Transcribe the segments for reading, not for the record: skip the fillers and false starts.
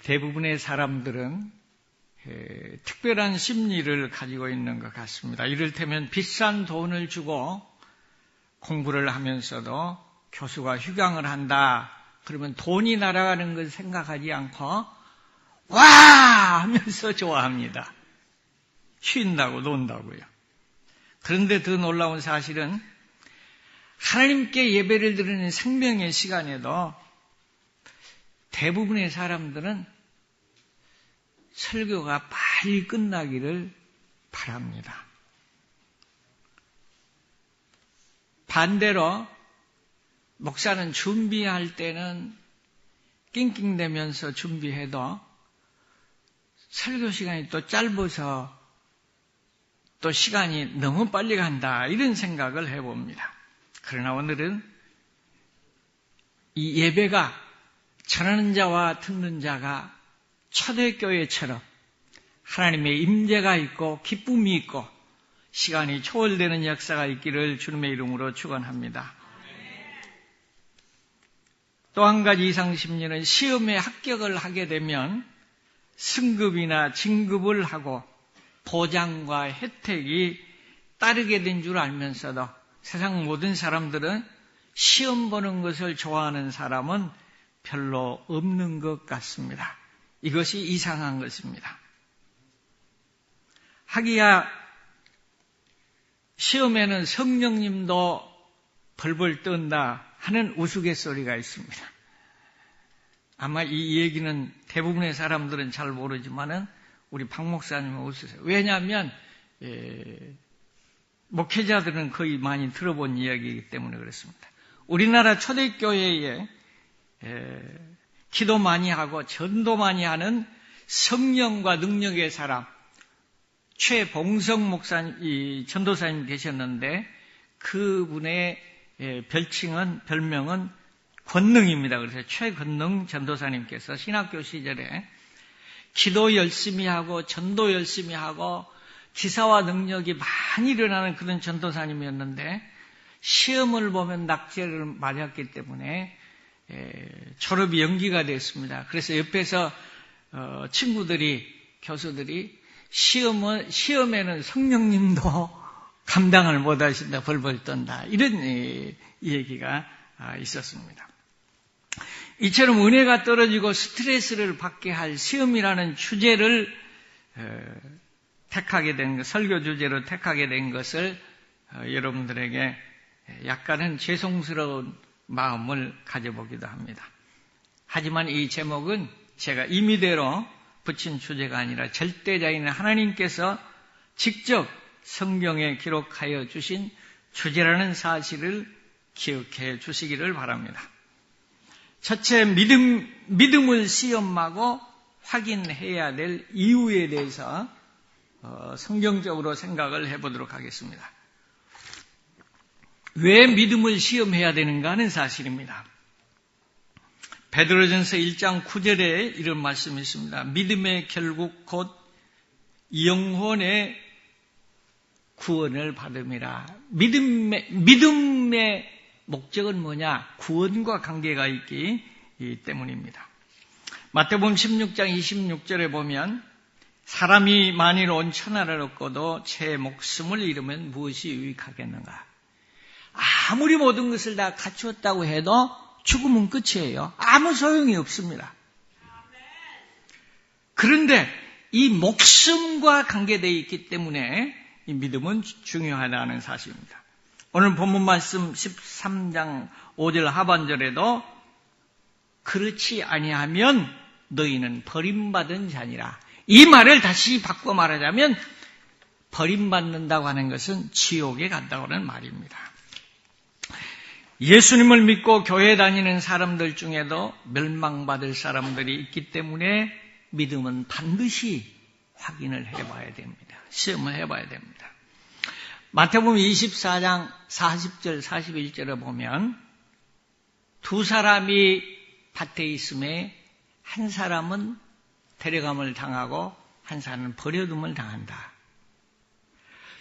대부분의 사람들은 특별한 심리를 가지고 있는 것 같습니다. 이를테면 비싼 돈을 주고 공부를 하면서도 교수가 휴강을 한다. 그러면 돈이 날아가는 걸 생각하지 않고 와! 하면서 좋아합니다. 쉰다고 논다고요. 그런데 더 놀라운 사실은 하나님께 예배를 드리는 생명의 시간에도 대부분의 사람들은 설교가 빨리 끝나기를 바랍니다. 반대로 목사는 준비할 때는 낑낑대면서 준비해도 설교 시간이 또 짧아서 또 시간이 너무 빨리 간다 이런 생각을 해봅니다. 그러나 오늘은 이 예배가 전하는 자와 듣는 자가 초대교회처럼 하나님의 임재가 있고 기쁨이 있고 시간이 초월되는 역사가 있기를 주님의 이름으로 축원합니다. 또 한 가지 이상심리는 시험에 합격을 하게 되면 승급이나 진급을 하고 보장과 혜택이 따르게 된 줄 알면서도 세상 모든 사람들은 시험 보는 것을 좋아하는 사람은 별로 없는 것 같습니다. 이것이 이상한 것입니다. 하기야 시험에는 성령님도 벌벌 떤다 하는 우스갯소리가 있습니다. 아마 이 얘기는 대부분의 사람들은 잘 모르지만은 우리 박 목사님은 웃으세요. 왜냐하면 목회자들은 거의 많이 들어본 이야기이기 때문에 그렇습니다. 우리나라 초대교회에 기도 많이 하고 전도 많이 하는 성령과 능력의 사람 최봉성 목사님, 전도사님 계셨는데 그분의 별명은 권능입니다. 그래서 최권능 전도사님께서 신학교 시절에 기도 열심히 하고 전도 열심히 하고 기사와 능력이 많이 일어나는 그런 전도사님이었는데 시험을 보면 낙제를 맞았기 때문에 졸업이 연기가 됐습니다. 그래서 옆에서 친구들이 교수들이 시험에는 성령님도 감당을 못하신다, 벌벌 떤다 이런 얘기가 있었습니다. 이처럼 은혜가 떨어지고 스트레스를 받게 할 시험이라는 주제를 택하게 된 것, 설교 주제로 택하게 된 것을 여러분들에게 약간은 죄송스러운 마음을 가져보기도 합니다. 하지만 이 제목은 제가 임의대로 붙인 주제가 아니라 절대자인 하나님께서 직접 성경에 기록하여 주신 주제라는 사실을 기억해 주시기를 바랍니다. 첫째, 믿음을 시험하고 확인해야 될 이유에 대해서 성경적으로 생각을 해보도록 하겠습니다. 왜 믿음을 시험해야 되는가 하는 사실입니다. 베드로전서 1장 9절에 이런 말씀이 있습니다. 믿음의 결국 곧 영혼의 구원을 받음이라. 믿음의 목적은 뭐냐? 구원과 관계가 있기 때문입니다. 마태복음 16장 26절에 보면 사람이 만일 온 천하를 얻고도 제 목숨을 잃으면 무엇이 유익하겠는가? 아무리 모든 것을 다 갖추었다고 해도 죽으면 끝이에요. 아무 소용이 없습니다. 그런데 이 목숨과 관계되어 있기 때문에 이 믿음은 중요하다는 사실입니다. 오늘 본문 말씀 13장 5절 하반절에도 그렇지 아니하면 너희는 버림받은 자니라. 이 말을 다시 바꿔 말하자면 버림받는다고 하는 것은 지옥에 간다고 하는 말입니다. 예수님을 믿고 교회 다니는 사람들 중에도 멸망받을 사람들이 있기 때문에 믿음은 반드시 확인을 해봐야 됩니다. 시험을 해봐야 됩니다. 마태복음 24장 40절 41절에 보면 두 사람이 밭에 있음에 한 사람은 데려감을 당하고 한 사람은 버려둠을 당한다.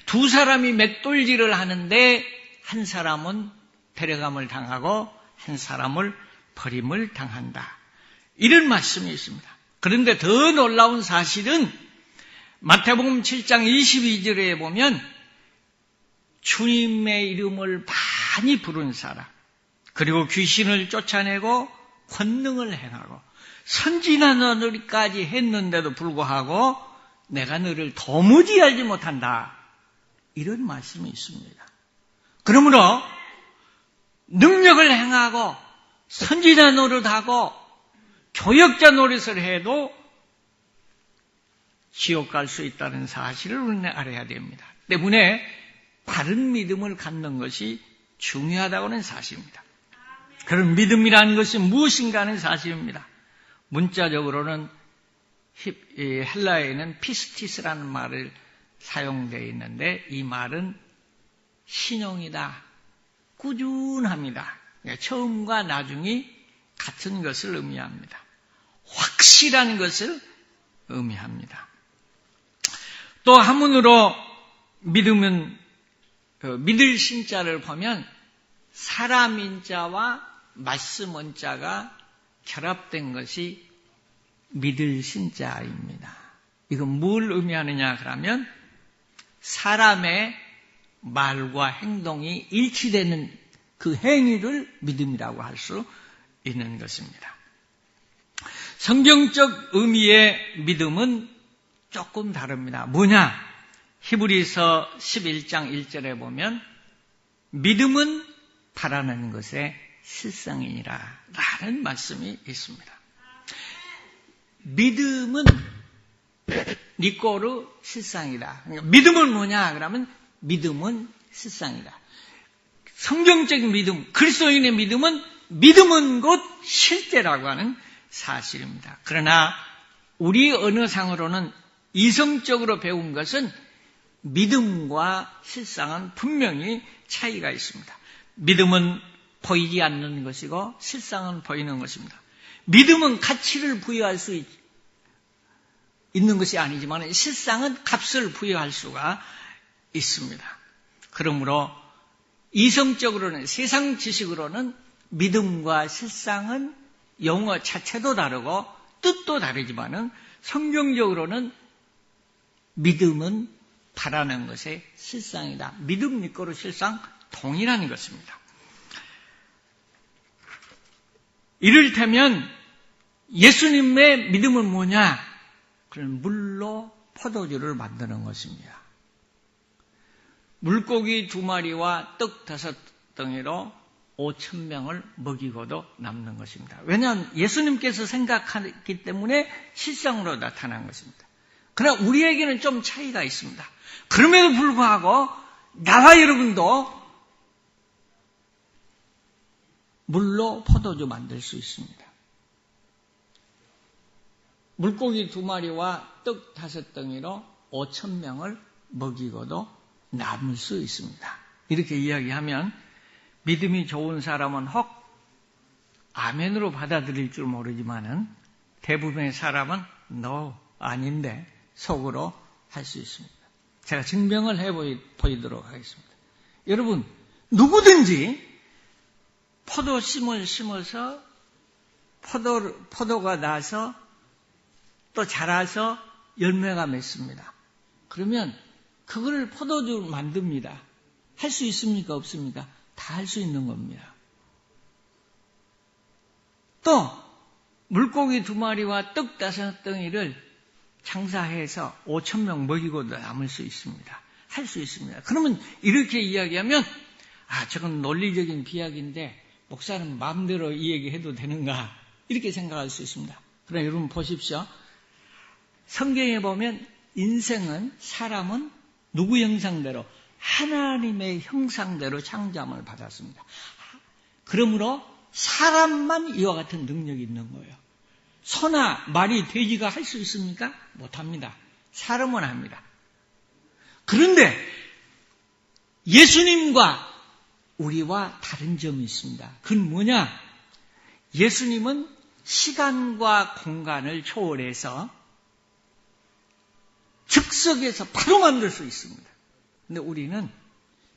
두 사람이 맷돌질을 하는데 한 사람은 데려감을 당하고 한 사람을 버림을 당한다. 이런 말씀이 있습니다. 그런데 더 놀라운 사실은 마태복음 7장 22절에 보면 주님의 이름을 많이 부른 사람, 그리고 귀신을 쫓아내고 권능을 행하고 선지나 너희까지 했는데도 불구하고 내가 너를 도무지 알지 못한다. 이런 말씀이 있습니다. 그러므로 능력을 행하고 선지자 노릇하고 교역자 노릇을 해도 지옥 갈 수 있다는 사실을 우리는 알아야 됩니다. 때문에 바른 믿음을 갖는 것이 중요하다고는 사실입니다. 그런 믿음이라는 것이 무엇인가 하는 사실입니다. 문자적으로는 헬라어에는 피스티스라는 말을 사용되어 있는데 이 말은 신용이다, 꾸준합니다. 처음과 나중이 같은 것을 의미합니다. 확실한 것을 의미합니다. 또 한문으로 믿음은 믿을 신자를 보면 사람 인자와 말씀 원자가 결합된 것이 믿을 신자입니다. 이건 뭘 의미하느냐 그러면 사람의 말과 행동이 일치되는 그 행위를 믿음이라고 할 수 있는 것입니다. 성경적 의미의 믿음은 조금 다릅니다. 뭐냐? 히브리서 11장 1절에 보면 믿음은 바라는 것의 실상이니라 라는 말씀이 있습니다. 믿음은 니꼬르 실상이다. 그러니까 믿음은 뭐냐? 그러면 믿음은 실상이다. 성경적인 믿음, 그리스도인의 믿음은 곧 실제라고 하는 사실입니다. 그러나 우리 언어상으로는 이성적으로 배운 것은 믿음과 실상은 분명히 차이가 있습니다. 믿음은 보이지 않는 것이고 실상은 보이는 것입니다. 믿음은 가치를 부여할 수 있는 것이 아니지만 실상은 값을 부여할 수가 있습니다. 그러므로 이성적으로는 세상 지식으로는 믿음과 실상은 용어 자체도 다르고 뜻도 다르지만은 성경적으로는 믿음은 바라는 것의 실상이다. 믿음, 믿고로 실상 동일한 것입니다. 이를테면 예수님의 믿음은 뭐냐? 그런 물로 포도주를 만드는 것입니다. 물고기 2마리와 떡 5덩이로 5,000명을 먹이고도 남는 것입니다. 왜냐하면 예수님께서 생각하기 때문에 실상으로 나타난 것입니다. 그러나 우리에게는 좀 차이가 있습니다. 그럼에도 불구하고 나와 여러분도 물로 포도주 만들 수 있습니다. 물고기 2마리와 떡 5덩이로 5,000명을 먹이고도 남을 수 있습니다. 이렇게 이야기하면 믿음이 좋은 사람은 혹 아멘으로 받아들일 줄 모르지만은 대부분의 사람은 아닌데 속으로 할 수 있습니다. 제가 증명을 해보이도록 하겠습니다. 여러분, 누구든지 포도씨를 심어서 포도가 나서 또 자라서 열매가 맺습니다. 그러면 그거를 포도주 만듭니다. 할 수 있습니까? 없습니까? 다 할 수 있는 겁니다. 또 물고기 2마리와 떡 5덩이를 장사해서 5,000명 먹이고도 남을 수 있습니다. 할 수 있습니다. 그러면 이렇게 이야기하면 저건 논리적인 비약인데 목사는 마음대로 이 얘기해도 되는가? 이렇게 생각할 수 있습니다. 그러나 여러분 보십시오. 성경에 보면 사람은 누구 형상대로? 하나님의 형상대로 창조함을 받았습니다. 그러므로 사람만 이와 같은 능력이 있는 거예요. 소나 말이 돼지가 할 수 있습니까? 못합니다. 사람은 합니다. 그런데 예수님과 우리와 다른 점이 있습니다. 그건 뭐냐? 예수님은 시간과 공간을 초월해서 즉석에서 바로 만들 수 있습니다. 근데 우리는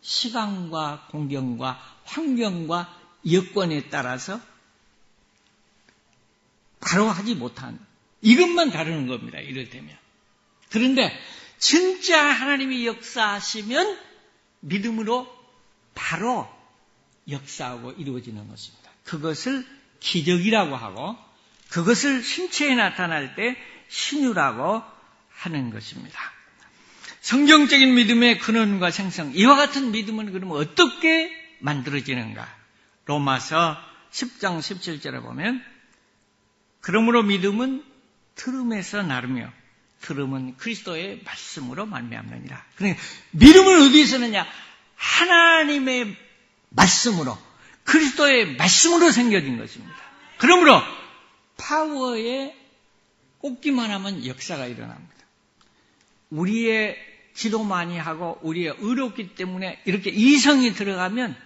시간과 공간과 환경과 여건에 따라서 바로 하지 못한 이것만 다루는 겁니다. 이를테면. 그런데 진짜 하나님이 역사하시면 믿음으로 바로 역사하고 이루어지는 것입니다. 그것을 기적이라고 하고 그것을 신체에 나타날 때 신유라고 하는 것입니다. 성경적인 믿음의 근원과 생성, 이와 같은 믿음은 그러면 어떻게 만들어지는가? 로마서 10장 17절에 보면 그러므로 믿음은 들음에서 나르며 들음은 그리스도의 말씀으로 말미암느니라. 그러니까 믿음은 어디에서 느냐? 하나님의 말씀으로, 그리스도의 말씀으로 생겨진 것입니다. 그러므로 파워에 꽂기만 하면 역사가 일어납니다. 우리의 기도 많이 하고 우리의 의롭기 때문에 이렇게 이성이 들어가면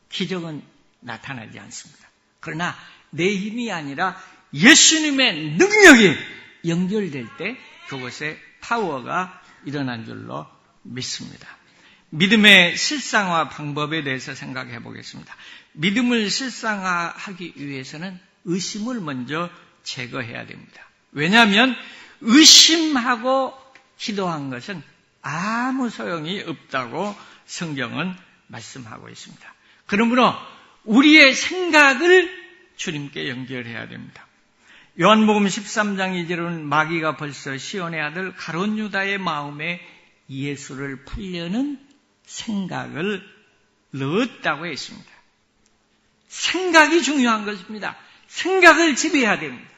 기적은 나타나지 않습니다. 그러나 내 힘이 아니라 예수님의 능력이 연결될 때 그곳에 파워가 일어난 줄로 믿습니다. 믿음의 실상화 방법에 대해서 생각해 보겠습니다. 믿음을 실상화하기 위해서는 의심을 먼저 제거해야 됩니다. 왜냐하면 의심하고 기도한 것은 아무 소용이 없다고 성경은 말씀하고 있습니다. 그러므로 우리의 생각을 주님께 연결해야 됩니다. 요한복음 13장 2절은 마귀가 벌써 시온의 아들 가룟 유다의 마음에 예수를 풀려는 생각을 넣었다고 했습니다. 생각이 중요한 것입니다. 생각을 지배해야 됩니다.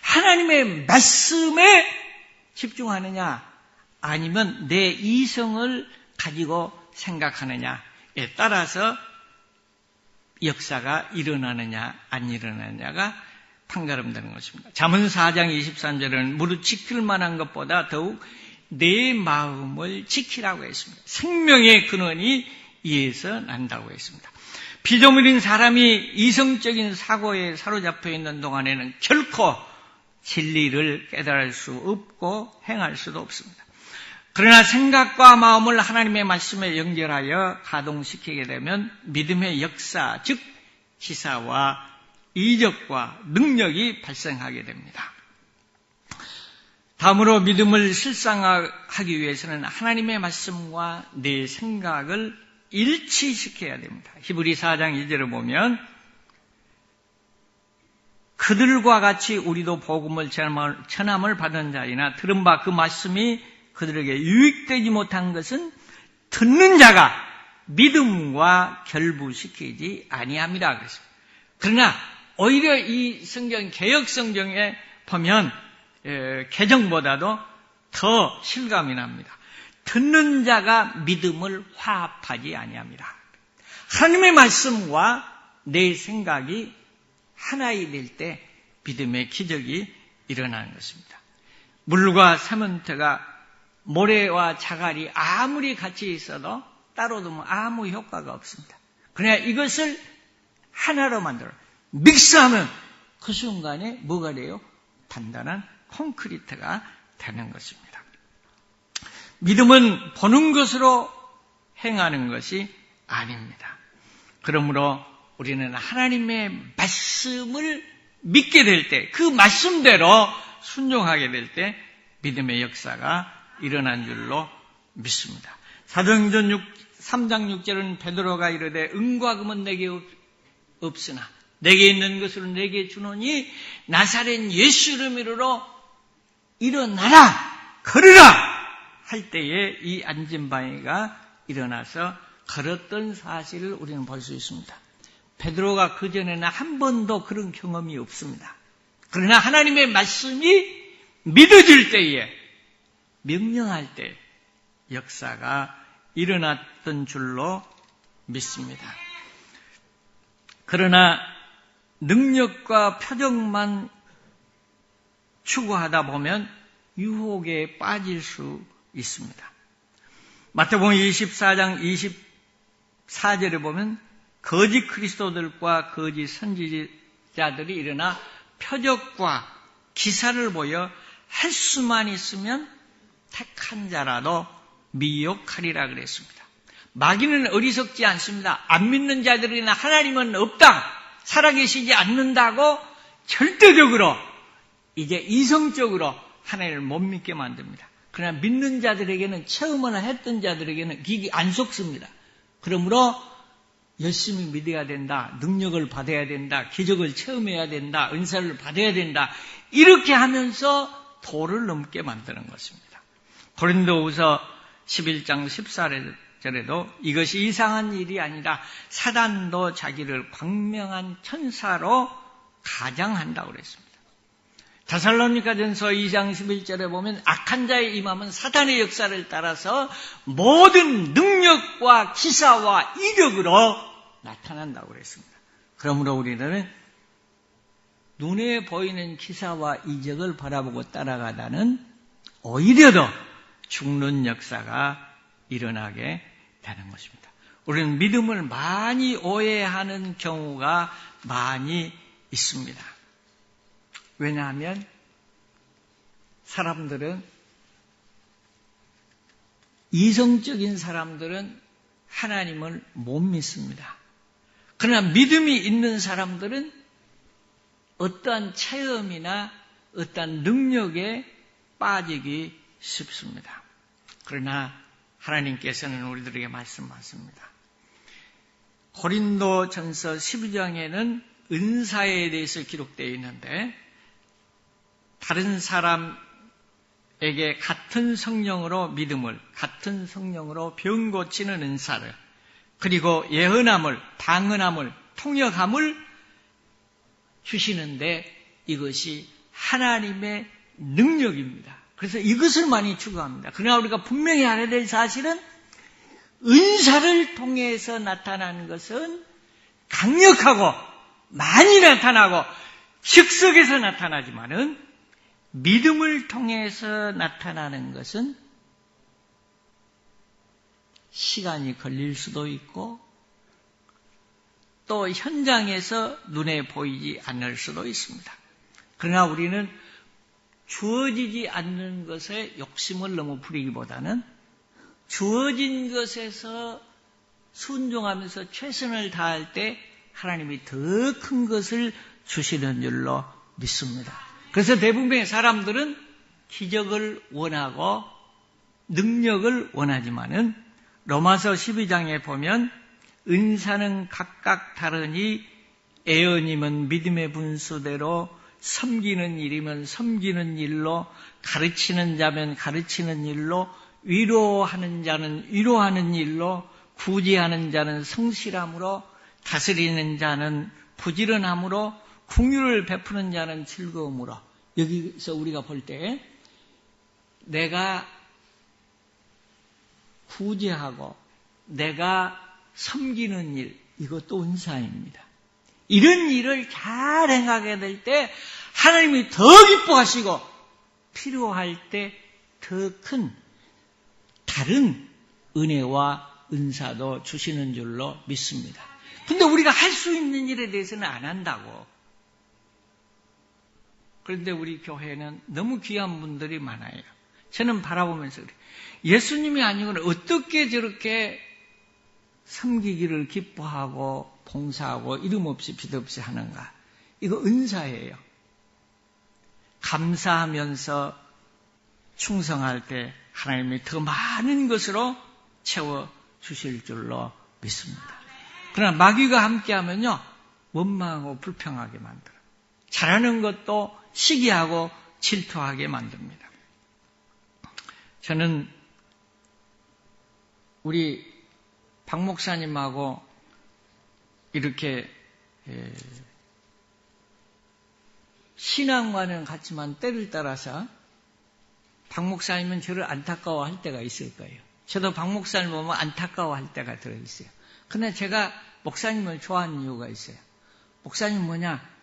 하나님의 말씀에 집중하느냐 아니면 내 이성을 가지고 생각하느냐에 따라서 역사가 일어나느냐 안 일어나느냐가 판가름되는 것입니다. 잠언 4장 23절은 무릇 지킬 만한 것보다 더욱 내 마음을 지키라고 했습니다. 생명의 근원이 이에서 난다고 했습니다. 피조물인 사람이 이성적인 사고에 사로잡혀 있는 동안에는 결코 진리를 깨달을 수 없고 행할 수도 없습니다. 그러나 생각과 마음을 하나님의 말씀에 연결하여 가동시키게 되면 믿음의 역사, 즉 기사와 이적과 능력이 발생하게 됩니다. 다음으로 믿음을 실상화하기 위해서는 하나님의 말씀과 내 생각을 일치시켜야 됩니다. 히브리 4장 2절을 보면 그들과 같이 우리도 복음을 전함을 받은 자이나 들은 바 그 말씀이 그들에게 유익되지 못한 것은 듣는 자가 믿음과 결부시키지 아니함이라 그랬습니다. 그러나 오히려 이 성경, 개역 성경에 보면 개정보다도 더 실감이 납니다. 듣는 자가 믿음을 화합하지 아니합니다. 하나님의 말씀과 내 생각이 하나이 될 때 믿음의 기적이 일어나는 것입니다. 물과 세먼트가 모래와 자갈이 아무리 같이 있어도 따로 두면 아무 효과가 없습니다. 그러나 이것을 하나로 만들어 믹스하면 그 순간에 뭐가 돼요? 단단한 콘크리트가 되는 것입니다. 믿음은 보는 것으로 행하는 것이 아닙니다. 그러므로 우리는 하나님의 말씀을 믿게 될 때, 그 말씀대로 순종하게 될 때 믿음의 역사가 일어난 줄로 믿습니다. 사도행전 3장 6절은 베드로가 이르되 은과 금은 내게 없으나 내게 있는 것으로 내게 주노니 나사렛 예수 이름으로 일어나라 걸으라 할 때에 이 안진뱅이가 일어나서 걸었던 사실을 우리는 볼 수 있습니다. 베드로가 그전에는 한 번도 그런 경험이 없습니다. 그러나 하나님의 말씀이 믿어질 때에 명령할 때 역사가 일어났던 줄로 믿습니다. 그러나 능력과 표적만 추구하다 보면 유혹에 빠질 수 있습니다. 마태복음 24장 24절에 보면 거짓 그리스도들과 거짓 선지자들이 일어나 표적과 기사를 보여 할 수만 있으면 택한 자라도 미혹하리라 그랬습니다. 마귀는 어리석지 않습니다. 안 믿는 자들이나 하나님은 없다, 살아계시지 않는다고 절대적으로 이제 이성적으로 하나님을 못 믿게 만듭니다. 그러나 믿는 자들에게는, 체험을 했던 자들에게는 기기 안 속습니다. 그러므로 열심히 믿어야 된다, 능력을 받아야 된다, 기적을 체험해야 된다, 은사를 받아야 된다, 이렇게 하면서 도를 넘게 만드는 것입니다. 고린도후서 11장 14절에도 이것이 이상한 일이 아니라 사단도 자기를 광명한 천사로 가장한다고 그랬습니다. 데살로니가전서 2장 11절에 보면 악한 자의 임함은 사단의 역사를 따라서 모든 능력과 기사와 이력으로 나타난다고 그랬습니다. 그러므로 우리는 눈에 보이는 기사와 이적을 바라보고 따라가다는 오히려 더 죽는 역사가 일어나게 되는 것입니다. 우리는 믿음을 많이 오해하는 경우가 많이 있습니다. 왜냐하면 이성적인 사람들은 하나님을 못 믿습니다. 그러나 믿음이 있는 사람들은 어떠한 체험이나 어떠한 능력에 빠지기 쉽습니다. 그러나 하나님께서는 우리들에게 말씀하십니다. 고린도전서 12장에는 은사에 대해서 기록되어 있는데, 다른 사람에게 같은 성령으로 믿음을, 같은 성령으로 병 고치는 은사를, 그리고 예언함을, 방언함을, 통역함을 주시는데 이것이 하나님의 능력입니다. 그래서 이것을 많이 추구합니다. 그러나 우리가 분명히 알아야 될 사실은 은사를 통해서 나타나는 것은 강력하고 많이 나타나고 즉석에서 나타나지만은 믿음을 통해서 나타나는 것은 시간이 걸릴 수도 있고 또 현장에서 눈에 보이지 않을 수도 있습니다. 그러나 우리는 주어지지 않는 것에 욕심을 너무 부리기보다는 주어진 것에서 순종하면서 최선을 다할 때 하나님이 더 큰 것을 주시는 줄로 믿습니다. 그래서 대부분의 사람들은 기적을 원하고 능력을 원하지만은 로마서 12장에 보면 은사는 각각 다르니 예언이면 믿음의 분수대로, 섬기는 일이면 섬기는 일로, 가르치는 자면 가르치는 일로, 위로하는 자는 위로하는 일로, 구제하는 자는 성실함으로, 다스리는 자는 부지런함으로, 긍휼을 베푸는 자는 즐거움으로. 여기서 우리가 볼 때 내가 구제하고 내가 섬기는 일, 이것도 은사입니다. 이런 일을 잘 행하게 될 때 하나님이 더 기뻐하시고 필요할 때 더 큰 다른 은혜와 은사도 주시는 줄로 믿습니다. 근데 우리가 할 수 있는 일에 대해서는 안 한다고. 그런데 우리 교회는 너무 귀한 분들이 많아요. 저는 바라보면서 그래요. 예수님이 아니고는 어떻게 저렇게 섬기기를 기뻐하고 봉사하고 이름 없이 빛 없이 하는가. 이거 은사예요. 감사하면서 충성할 때 하나님이 더 많은 것으로 채워주실 줄로 믿습니다. 그러나 마귀가 함께하면요, 원망하고 불평하게 만들어요. 잘하는 것도 시기하고 질투하게 만듭니다. 저는 우리 박 목사님하고 이렇게 신앙과는 같지만 때를 따라서 박 목사님은 저를 안타까워할 때가 있을 거예요. 저도 박 목사님 보면 안타까워할 때가 들어있어요. 그런데 제가 목사님을 좋아하는 이유가 있어요. 목사님 뭐냐?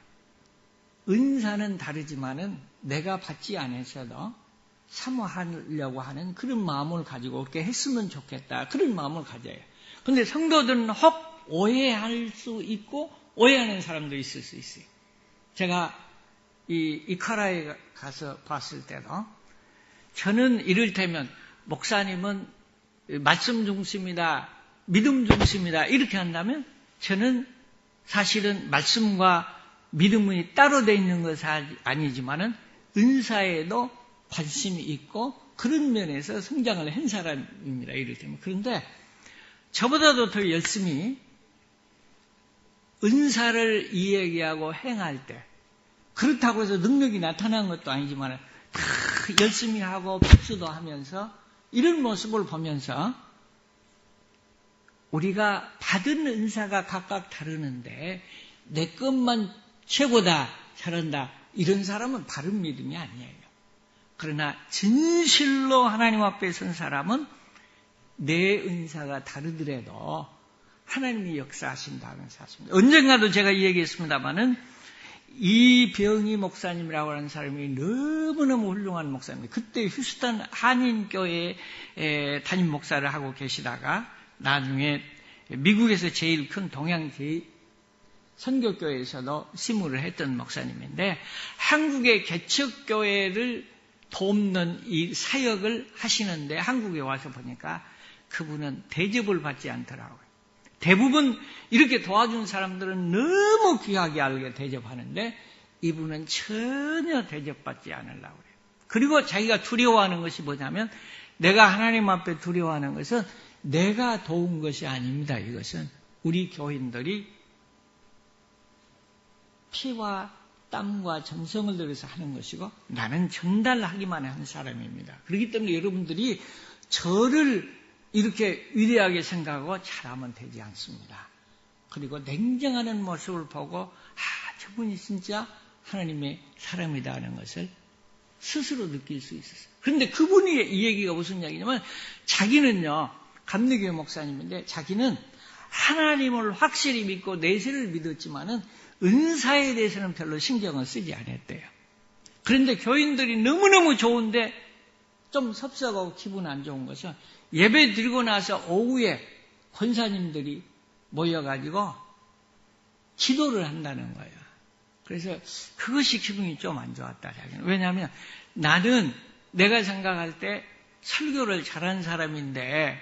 은사는 다르지만은 내가 받지 않으셔도 사모하려고 하는 그런 마음을 가지고 그렇게 했으면 좋겠다. 그런 마음을 가져요. 그런데 성도들은 혹 오해할 수 있고 오해하는 사람도 있을 수 있어요. 제가 이 이카라에 가서 봤을 때도 저는 이를테면 목사님은 말씀 중심이다, 믿음 중심이다 이렇게 한다면 저는 사실은 말씀과 믿음이 따로 되어 있는 것은 아니지만은 은사에도 관심이 있고 그런 면에서 성장을 한 사람입니다. 이를테면. 그런데 저보다도 더 열심히 은사를 이야기하고 행할 때, 그렇다고 해서 능력이 나타나는 것도 아니지만 다 열심히 하고 복수도 하면서 이런 모습을 보면서 우리가 받은 은사가 각각 다르는데 내 것만 최고다, 잘한다, 이런 사람은 바른 믿음이 아니에요. 그러나 진실로 하나님 앞에 선 사람은 내 은사가 다르더라도 하나님이 역사하신다는 사실입니다. 언젠가도 제가 이 얘기했습니다마는 이병희 목사님이라고 하는 사람이 너무너무 훌륭한 목사입니다. 그때 휴스턴 한인교회 담임 목사를 하고 계시다가 나중에 미국에서 제일 큰 동양 선교교회에서도 시무를 했던 목사님인데 한국의 개척교회를 돕는 이 사역을 하시는데 한국에 와서 보니까 그분은 대접을 받지 않더라고요. 대부분 이렇게 도와준 사람들은 너무 귀하게 알게 대접하는데 이분은 전혀 대접받지 않으려고 그래요. 그리고 자기가 두려워하는 것이 뭐냐면 내가 하나님 앞에 두려워하는 것은 내가 도운 것이 아닙니다. 이것은 우리 교인들이 피와 땀과 정성을 들여서 하는 것이고 나는 전달하기만 한 사람입니다. 그렇기 때문에 여러분들이 저를 이렇게 위대하게 생각하고 잘하면 되지 않습니다. 그리고 냉정하는 모습을 보고 저분이 진짜 하나님의 사람이다 하는 것을 스스로 느낄 수 있었어요. 그런데 그분이 이 얘기가 무슨 이야기냐면 자기는요, 감리교회 목사님인데 자기는 하나님을 확실히 믿고 내세를 믿었지만은 은사에 대해서는 별로 신경을 쓰지 않았대요. 그런데 교인들이 너무너무 좋은데 좀 섭섭하고 기분 안 좋은 것은 예배 드리고 나서 오후에 권사님들이 모여가지고 기도를 한다는 거예요. 그래서 그것이 기분이 좀 안 좋았다. 왜냐하면 나는 내가 생각할 때 설교를 잘하는 사람인데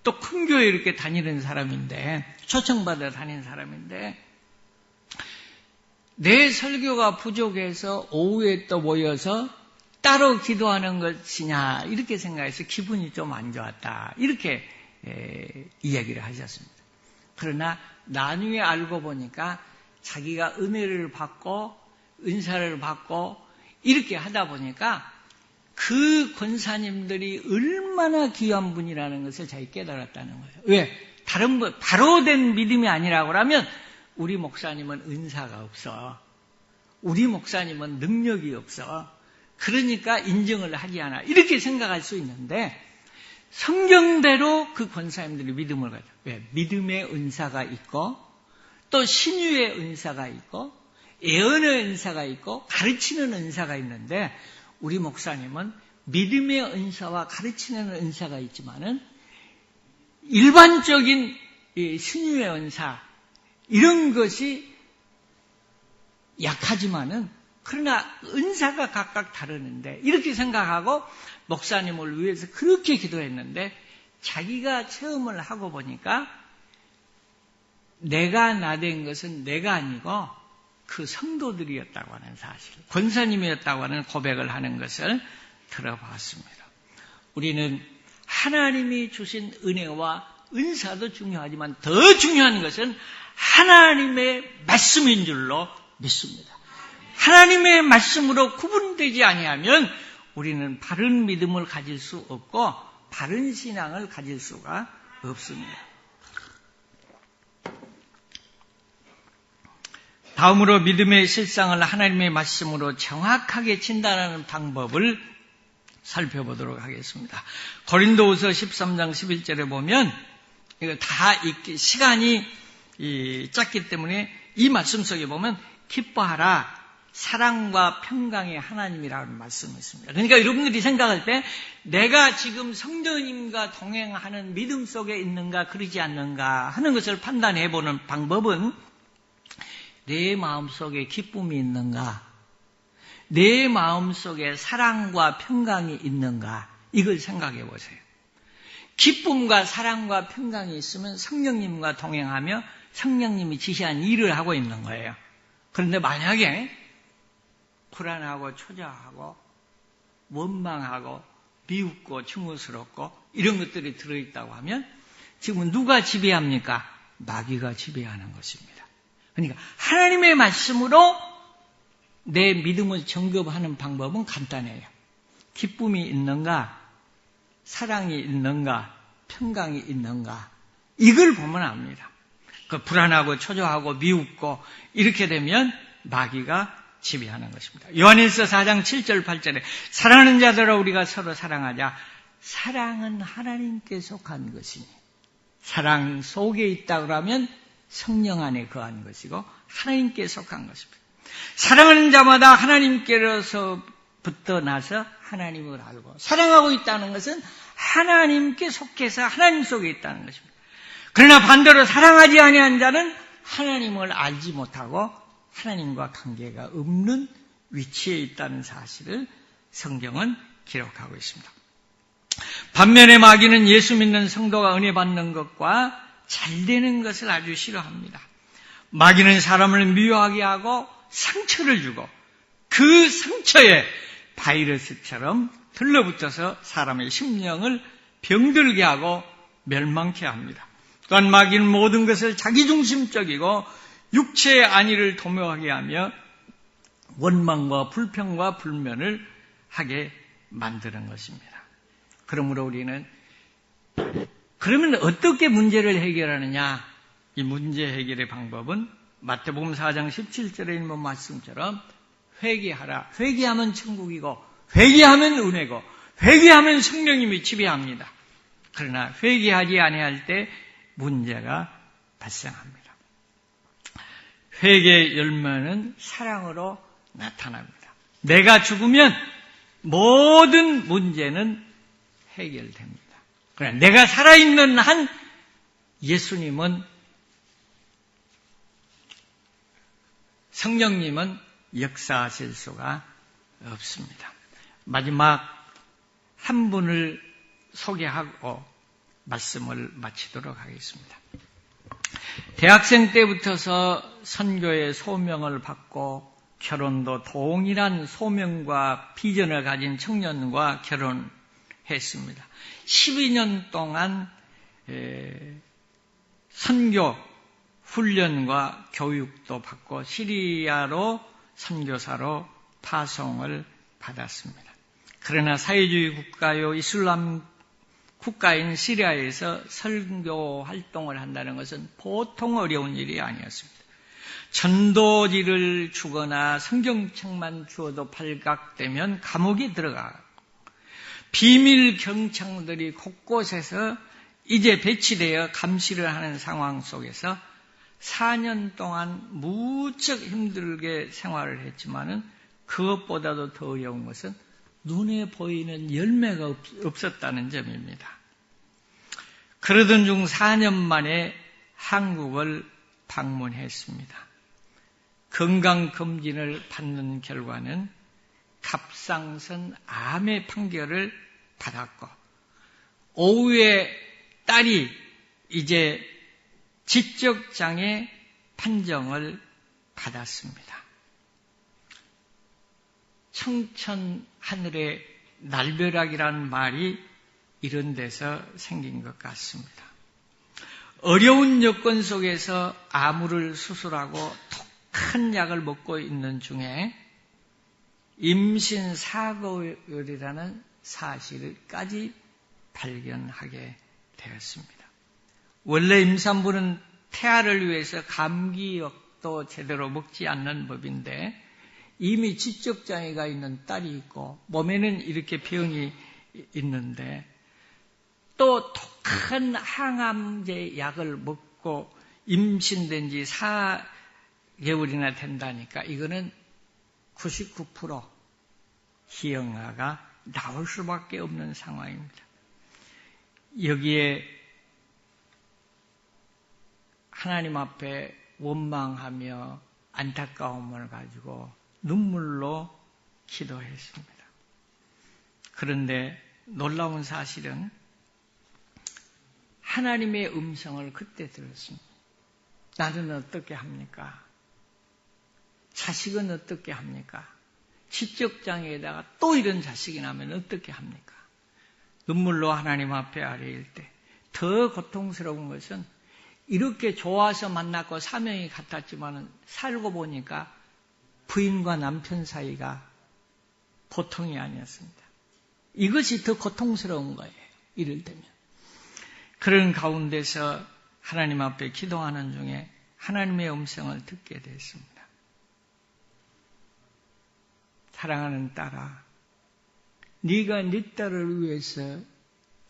또 큰 교회 이렇게 다니는 사람인데 초청받아 다니는 사람인데 내 설교가 부족해서 오후에 또 모여서 따로 기도하는 것이냐 이렇게 생각해서 기분이 좀 안 좋았다 이렇게 이야기를 하셨습니다. 그러나 나중에 알고 보니까 자기가 은혜를 받고 은사를 받고 이렇게 하다 보니까 그 권사님들이 얼마나 귀한 분이라는 것을 자기 깨달았다는 거예요. 왜? 다른 분 바로 된 믿음이 아니라고 하면 우리 목사님은 은사가 없어. 우리 목사님은 능력이 없어. 그러니까 인정을 하지 않아. 이렇게 생각할 수 있는데 성경대로 그 권사님들이 믿음을 가져. 왜? 믿음의 은사가 있고 또 신유의 은사가 있고 예언의 은사가 있고 가르치는 은사가 있는데 우리 목사님은 믿음의 은사와 가르치는 은사가 있지만은 일반적인 신유의 은사 이런 것이 약하지만은 그러나 은사가 각각 다르는데 이렇게 생각하고 목사님을 위해서 그렇게 기도했는데 자기가 체험을 하고 보니까 내가 나된 것은 내가 아니고 그 성도들이었다고 하는 사실, 권사님이었다고 하는 고백을 하는 것을 들어봤습니다. 우리는 하나님이 주신 은혜와 은사도 중요하지만 더 중요한 것은 하나님의 말씀인 줄로 믿습니다. 하나님의 말씀으로 구분되지 아니하면 우리는 바른 믿음을 가질 수 없고 바른 신앙을 가질 수가 없습니다. 다음으로 믿음의 실상을 하나님의 말씀으로 정확하게 진단하는 방법을 살펴보도록 하겠습니다. 고린도후서 13장 11절에 보면 이거 다 읽기 시간이 짧기 때문에 이 말씀 속에 보면 기뻐하라 사랑과 평강의 하나님이라는 말씀이 있습니다. 그러니까 여러분들이 생각할 때 내가 지금 성도님과 동행하는 믿음 속에 있는가 그러지 않는가 하는 것을 판단해 보는 방법은 내 마음속에 기쁨이 있는가 내 마음속에 사랑과 평강이 있는가 이걸 생각해 보세요. 기쁨과 사랑과 평강이 있으면 성령님과 동행하며 성령님이 지시한 일을 하고 있는 거예요. 그런데 만약에 불안하고 초조하고 원망하고 미웃고 증오스럽고 이런 것들이 들어있다고 하면 지금 누가 지배합니까? 마귀가 지배하는 것입니다. 그러니까 하나님의 말씀으로 내 믿음을 점검하는 방법은 간단해요. 기쁨이 있는가? 사랑이 있는가? 평강이 있는가? 이걸 보면 압니다. 그 불안하고 초조하고 미웃고 이렇게 되면 마귀가 지배하는 것입니다. 요한일서 4장 7절 8절에 사랑하는 자들아 우리가 서로 사랑하자. 사랑은 하나님께 속한 것이니 사랑 속에 있다 그러면 성령 안에 거한 것이고 하나님께 속한 것입니다. 사랑하는 자마다 하나님께로서부터 나서 하나님을 알고 사랑하고 있다는 것은 하나님께 속해서 하나님 속에 있다는 것입니다. 그러나 반대로 사랑하지 아니한 자는 하나님을 알지 못하고 하나님과 관계가 없는 위치에 있다는 사실을 성경은 기록하고 있습니다. 반면에 마귀는 예수 믿는 성도가 은혜 받는 것과 잘 되는 것을 아주 싫어합니다. 마귀는 사람을 미워하게 하고 상처를 주고 그 상처에 바이러스처럼 들러붙어서 사람의 심령을 병들게 하고 멸망케 합니다. 또한 마귀는 모든 것을 자기중심적이고 육체의 안위를 도모하게 하며 원망과 불평과 불면을 하게 만드는 것입니다. 그러므로 우리는 그러면 어떻게 문제를 해결하느냐? 이 문제 해결의 방법은 마태복음 4장 17절에 있는 말씀처럼 회개하라. 회개하면 천국이고 회개하면 은혜고 회개하면 성령님이 지배합니다. 그러나 회개하지 아니할 때 문제가 발생합니다. 회개의 열매는 사랑으로 나타납니다. 내가 죽으면 모든 문제는 해결됩니다. 그러나 내가 살아있는 한 예수님은 성령님은 역사하실 수가 없습니다. 마지막 한 분을 소개하고 말씀을 마치도록 하겠습니다. 대학생 때부터서 선교의 소명을 받고 결혼도 동일한 소명과 비전을 가진 청년과 결혼했습니다. 12년 동안 선교 훈련과 교육도 받고 시리아로 선교사로 파송을 받았습니다. 그러나 사회주의 국가요 이슬람 국가인 시리아에서 선교 활동을 한다는 것은 보통 어려운 일이 아니었습니다. 전도지를 주거나 성경책만 주어도 발각되면 감옥에 들어가고 비밀 경창들이 곳곳에서 이제 배치되어 감시를 하는 상황 속에서 4년 동안 무척 힘들게 생활을 했지만은 그것보다도 더 어려운 것은 눈에 보이는 열매가 없었다는 점입니다. 그러던 중 4년 만에 한국을 방문했습니다. 건강검진을 받는 결과는 갑상선 암의 판결을 받았고 오후에 딸이 이제 지적장애 판정을 받았습니다. 청천 하늘의 날벼락이라는 말이 이런 데서 생긴 것 같습니다. 어려운 여건 속에서 암을 수술하고 독한 약을 먹고 있는 중에 임신 사고율이라는 사실까지 발견하게 되었습니다. 원래 임산부는 태아를 위해서 감기약도 제대로 먹지 않는 법인데 이미 지적장애가 있는 딸이 있고 몸에는 이렇게 병이 있는데 또 독한 항암제 약을 먹고 임신된 지 4개월이나 된다니까 이거는 99% 희영아가 나올 수밖에 없는 상황입니다. 여기에 하나님 앞에 원망하며 안타까움을 가지고 눈물로 기도했습니다. 그런데 놀라운 사실은 하나님의 음성을 그때 들었습니다. 나는 어떻게 합니까? 자식은 어떻게 합니까? 지적장애에다가 또 이런 자식이 나면 어떻게 합니까? 눈물로 하나님 앞에 아뢰일 때 더 고통스러운 것은 이렇게 좋아서 만났고 사명이 같았지만 살고 보니까 부인과 남편 사이가 보통이 아니었습니다. 이것이 더 고통스러운 거예요. 이럴 때면. 그런 가운데서 하나님 앞에 기도하는 중에 하나님의 음성을 듣게 됐습니다. 사랑하는 딸아, 네가 네 딸을 위해서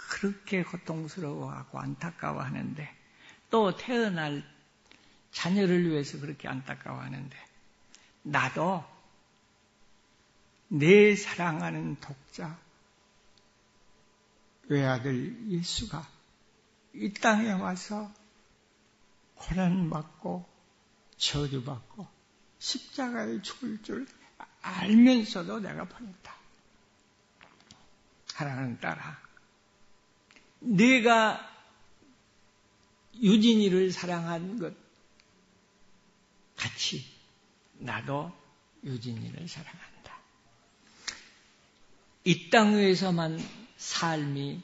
그렇게 고통스러워하고 안타까워하는데 또 태어날 자녀를 위해서 그렇게 안타까워하는데 나도 내 사랑하는 독자 외아들 예수가 이 땅에 와서 고난받고 저주받고 십자가에 죽을 줄 알면서도 내가 보냈다. 사랑하는 딸아, 네가 유진이를 사랑한 것 같이 나도 유진이를 사랑한다. 이 땅 위에서만 삶이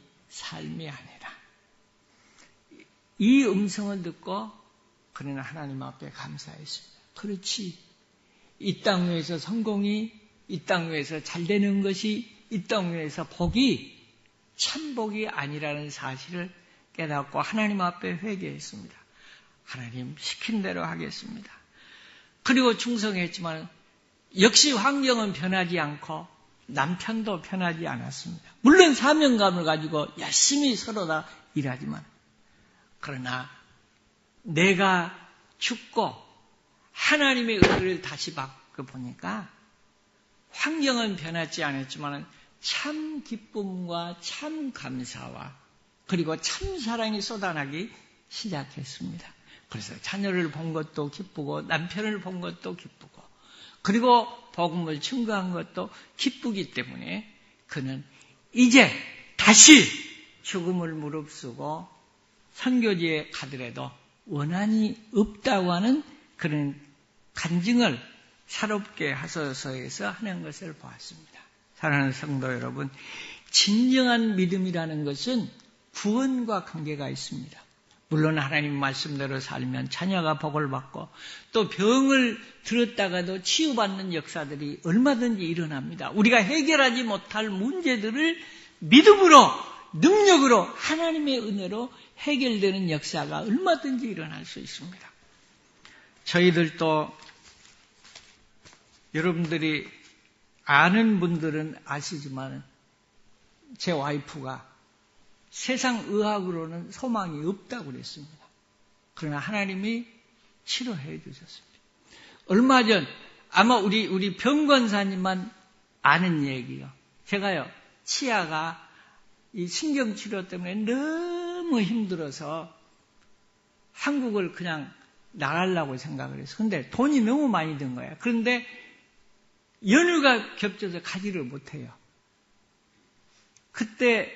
아니라 이 음성을 듣고 그는 하나님 앞에 감사했습니다. 그렇지. 이 땅 위에서 성공이, 이 땅 위에서 잘 되는 것이, 이 땅 위에서 복이 참복이 아니라는 사실을 깨닫고 하나님 앞에 회개했습니다. 하나님 시킨 대로 하겠습니다. 그리고 충성했지만 역시 환경은 변하지 않고 남편도 변하지 않았습니다. 물론 사명감을 가지고 열심히 서로 다 일하지만 그러나 내가 죽고 하나님의 은혜를 다시 받고 보니까 환경은 변하지 않았지만 참 기쁨과 참 감사와 그리고 참 사랑이 쏟아나기 시작했습니다. 그래서 자녀를 본 것도 기쁘고 남편을 본 것도 기쁘고 그리고 복음을 증거한 것도 기쁘기 때문에 그는 이제 다시 죽음을 무릅쓰고 선교지에 가더라도 원한이 없다고 하는 그런 간증을 새롭게 하소서에서 하는 것을 보았습니다. 사랑하는 성도 여러분, 진정한 믿음이라는 것은 구원과 관계가 있습니다. 물론 하나님 말씀대로 살면 자녀가 복을 받고 또 병을 들었다가도 치유받는 역사들이 얼마든지 일어납니다. 우리가 해결하지 못할 문제들을 믿음으로 능력으로 하나님의 은혜로 해결되는 역사가 얼마든지 일어날 수 있습니다. 저희들도 여러분들이 아는 분들은 아시지만 제 와이프가 세상 의학으로는 소망이 없다고 그랬습니다. 그러나 하나님이 치료해 주셨습니다. 얼마 전 아마 우리 병권사님만 아는 얘기요. 제가요 치아가 이 신경치료 때문에 너무 힘들어서 한국을 그냥 나가려고 생각을 했어요. 근데 돈이 너무 많이 든 거예요. 그런데 연휴가 겹쳐서 가지를 못해요. 그때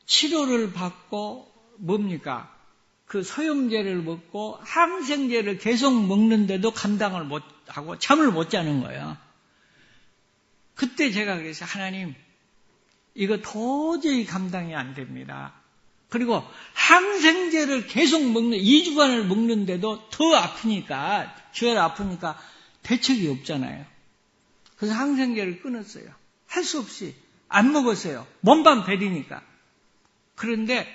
치료를 받고 뭡니까? 그 소염제를 먹고 항생제를 계속 먹는데도 감당을 못하고 잠을 못 자는 거예요. 그때 제가 그랬어요. 하나님, 이거 도저히 감당이 안 됩니다. 그리고 항생제를 계속 2주간을 먹는데도 더 아프니까, 주혈 아프니까 대책이 없잖아요. 그래서 항생제를 끊었어요. 할 수 없이 안 먹었어요. 몸만 베리니까. 그런데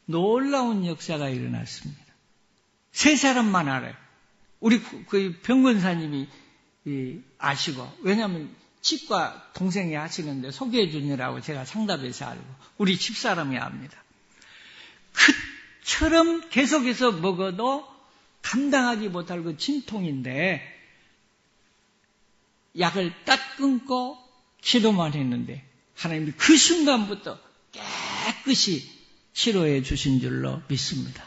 놀라운 역사가 일어났습니다. 세 사람만 알아요. 우리 그 병권사님이 아시고, 왜냐하면 치과 동생이 하시는데 소개해 주느라고 제가 상담해서 알고 우리 집사람이 압니다. 그처럼 계속해서 먹어도 감당하지 못할 그 진통인데 약을 딱 끊고 기도만 했는데 하나님이 그 순간부터 깨끗이 치료해 주신 줄로 믿습니다.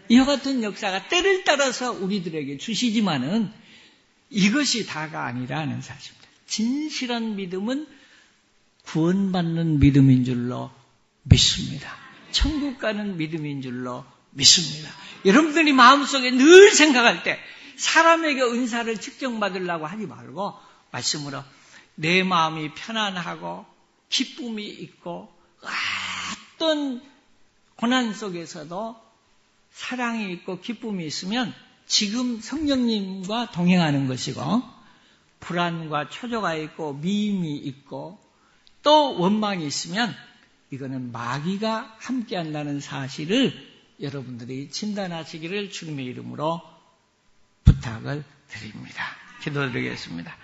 이와 같은 역사가 때를 따라서 우리들에게 주시지만은 이것이 다가 아니라는 사실입니다. 진실한 믿음은 구원받는 믿음인 줄로 믿습니다. 천국 가는 믿음인 줄로 믿습니다. 여러분들이 마음속에 늘 생각할 때 사람에게 은사를 측정받으려고 하지 말고 말씀으로 내 마음이 편안하고 기쁨이 있고 어떤 고난 속에서도 사랑이 있고 기쁨이 있으면 지금 성령님과 동행하는 것이고, 불안과 초조가 있고 미움이 있고 또 원망이 있으면 이거는 마귀가 함께한다는 사실을 여러분들이 진단하시기를 주님의 이름으로 부탁을 드립니다. 기도드리겠습니다.